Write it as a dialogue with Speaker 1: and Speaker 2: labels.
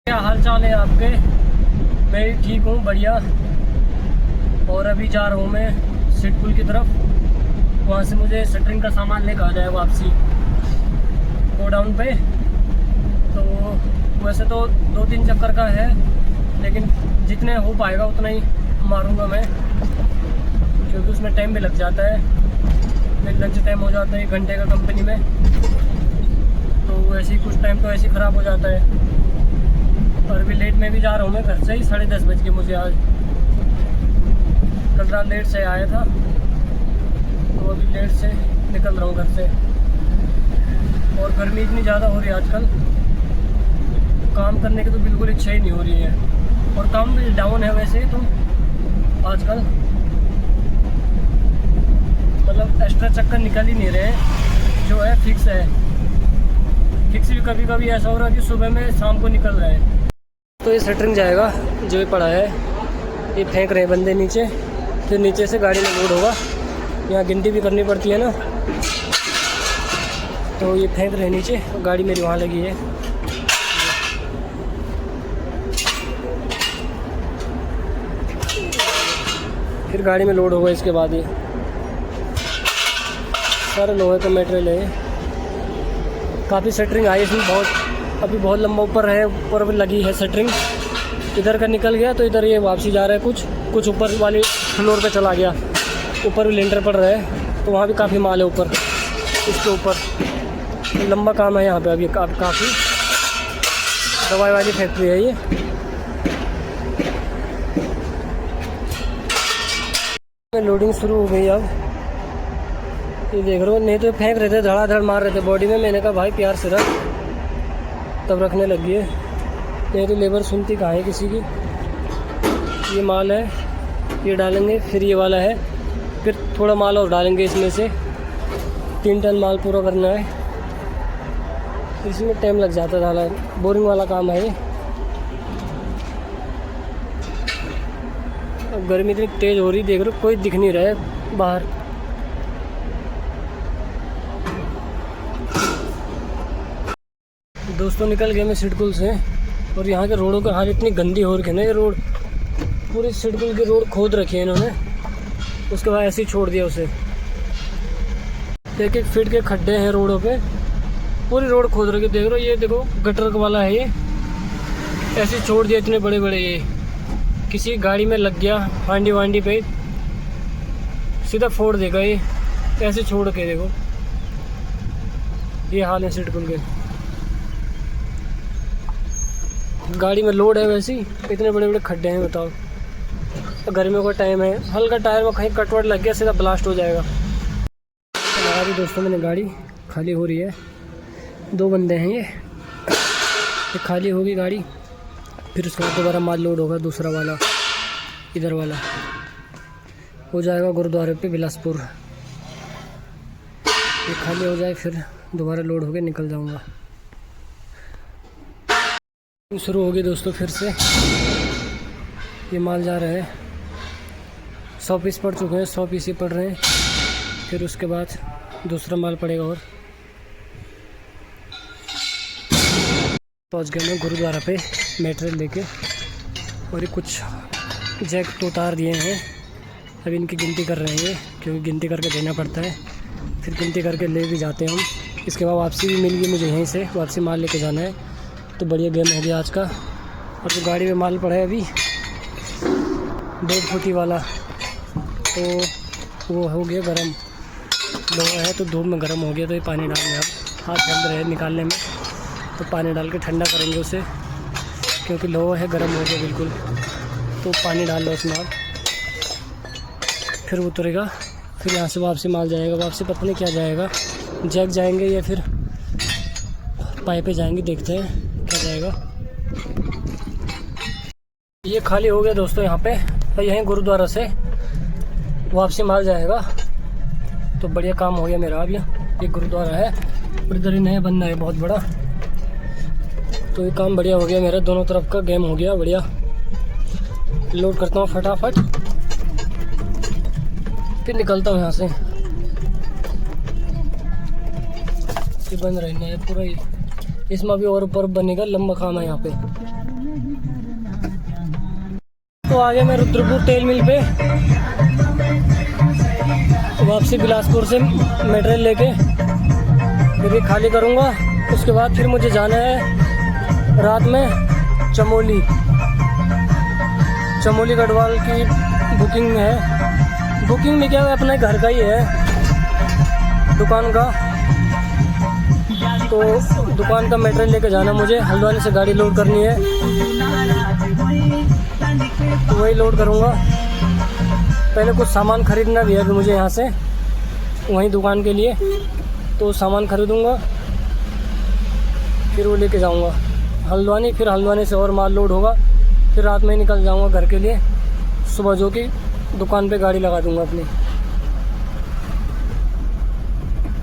Speaker 1: क्या हाल चाल है आपके? मैं ठीक हूँ, बढ़िया। और अभी जा रहा हूँ मैं सिडकुल की तरफ। वहाँ से मुझे शटरिंग का सामान लेकर आ जाए वापसी गोडाउन पे। तो वैसे तो 2-3 चक्कर का है, लेकिन जितने हो पाएगा उतना ही मारूंगा मैं, क्योंकि उसमें टाइम भी लग जाता है। फिर लंच टाइम हो जाता है 1 घंटे का कंपनी में, तो वैसे ही कुछ टाइम तो ऐसे ही ख़राब हो जाता है। और अभी लेट में भी जा रहा हूँ मैं घर से ही, 10:30 बज के मुझे आज। कल रात लेट से आया था, तो अभी लेट से निकल रहा हूँ घर से। और गर्मी इतनी ज़्यादा हो रही है आजकल, काम करने की तो बिल्कुल इच्छा ही नहीं हो रही है। और काम भी डाउन है वैसे तो आजकल, मतलब एक्स्ट्रा चक्कर निकल ही नहीं रहे, जो है फिक्स है। फिक्स भी कभी कभी ऐसा हो रहा है कि सुबह में शाम को निकल रहा है। तो ये शटरिंग जाएगा जो ये पड़ा है, ये फेंक रहे हैं बंदे नीचे, फिर नीचे से गाड़ी में लोड होगा। यहाँ गिनती भी करनी पड़ती है ना, तो ये फेंक रहे हैं नीचे। गाड़ी मेरी वहाँ लगी है। फिर गाड़ी में लोड होगा इसके बाद। ये सारे लोहे का मटेरियल है। काफ़ी शटरिंग आई इसमें, अभी बहुत लंबा ऊपर है, ऊपर भी लगी है शटरिंग। इधर का निकल गया तो इधर ये वापसी जा रहा है। कुछ ऊपर वाली फ्लोर पे चला गया, ऊपर भी लेंटर पड़ रहा है, तो वहाँ भी काफ़ी माल है ऊपर, इसके ऊपर। लंबा काम है यहाँ पे अभी काफ़ी। दवाई वाली फैक्ट्री है ये। लोडिंग शुरू हो गई अब, ये देख रहे हो। नहीं तो फेंक रहे थे, धड़ाधड़ मार रहे थे बॉडी में। मैंने कहा भाई प्यार से रख, तब रखने लगी है। नहीं तो लेबर सुनती कहाँ है किसी की। ये माल है, ये डालेंगे, फिर ये वाला है, फिर थोड़ा माल और डालेंगे इसमें से। 3 टन माल पूरा करना है, इसमें टाइम लग जाता है। बोरिंग वाला काम है ये। अब गर्मी इतनी तेज़ हो रही, देख रहे हो, कोई दिख नहीं रहा है बाहर। दोस्तों निकल गए मैं सिडकुल से, और यहाँ के रोडों का हाल इतनी गंदी हो रखी है ना। ये रोड पूरी सिडकुल की रोड खोद रखी है इन्होंने, उसके बाद ऐसे ही छोड़ दिया उसे। 1-1 फीट के खड्डे हैं रोडों पे, पूरी रोड खोद रखी। देख रहे हो, ये देखो गटर वाला है ये, ऐसे ही छोड़ दिया इतने बड़े बड़े। ये किसी गाड़ी में लग गया हांडी वांडी पे, सीधा फोड़ देगा ये, ऐसे छोड़ के। देखो ये हाल है सिडकुल के। गाड़ी में लोड है वैसे ही, इतने बड़े बड़े खड्डे हैं, बताओ। तो गर्मियों का टाइम है, हल्का टायर में कहीं कटवट लग गया, सीधा ब्लास्ट हो जाएगा। लगा दी दोस्तों मैंने, गाड़ी खाली हो रही है। 2 बंदे हैं ये खाली होगी गाड़ी। फिर उसके बाद दोबारा माल लोड होगा, दूसरा वाला, इधर वाला हो जाएगा गुरुद्वारे पे बिलासपुर। ये खाली हो जाए फिर दोबारा लोड होके निकल जाऊंगा। शुरू होगी दोस्तों फिर से। ये माल जा रहा है, 100 पीस पड़ चुके हैं, 100 पीस ही पड़ रहे हैं। फिर उसके बाद दूसरा माल पड़ेगा। और पहुंच गया मैं गुरुद्वारा पे मटेरियल लेके, और ये कुछ जैक तो उतार दिए हैं। अभी इनकी गिनती कर रहे हैं ये, क्योंकि गिनती करके देना पड़ता है। फिर गिनती करके ले भी जाते हैं हम। इसके बाद वापसी भी मिल गई मुझे, यहीं से वापसी माल लेके जाना है। तो बढ़िया गेम हो गया आज का। और जो गाड़ी में माल पड़ा है अभी 1.5 फुटी वाला, तो वो हो गया गर्म। लोहा है तो धूप में गर्म हो गया, तो ये पानी डालने अब हाथ बंद रहे निकालने में, तो पानी डाल के ठंडा करेंगे उसे, क्योंकि लोहा है गर्म हो गया बिल्कुल। तो पानी डाल लो उसमें, फिर उतरेगा। फिर यहाँ से वापसी माल जाएगा। वापसी पता नहीं क्या जाएगा, जैक जाएंगे या फिर पाइपें जाएंगी, देखते हैं क्या जाएगा। ये खाली हो गया दोस्तों यहाँ पे, और यहीं गुरुद्वारा से वापसी माल जाएगा। तो बढ़िया काम हो गया मेरा। अब ये गुरुद्वारा है, और इधर ही नया बनना है बहुत बड़ा। तो ये काम बढ़िया हो गया मेरा, दोनों तरफ का गेम हो गया बढ़िया। लोड करता हूँ फटाफट, फिर निकलता हूँ यहाँ से। ये बन रही है पूरा ही, इसमें भी और ऊपर बनेगा, लंबा काम है यहाँ पे। तो आगे मैं रुद्रपुर तेल मिल पे वापसी बिलासपुर से मटेरियल लेके फिर ये खाली करूँगा। उसके बाद फिर मुझे जाना है रात में चमोली गढ़वाल की बुकिंग है। बुकिंग में क्या है, अपने घर का ही है दुकान का। तो दुकान का मटेरियल लेके जाना मुझे। हल्द्वानी से गाड़ी लोड करनी है तो वही लोड करूँगा। पहले कुछ सामान ख़रीदना भी है अभी मुझे यहाँ से वहीं दुकान के लिए, तो सामान ख़रीदूँगा फिर वो लेके जाऊँगा हल्द्वानी। फिर हल्द्वानी से और माल लोड होगा, फिर रात में ही निकल जाऊँगा घर के लिए। सुबह जो कि दुकान पे गाड़ी लगा दूँगा अपनी।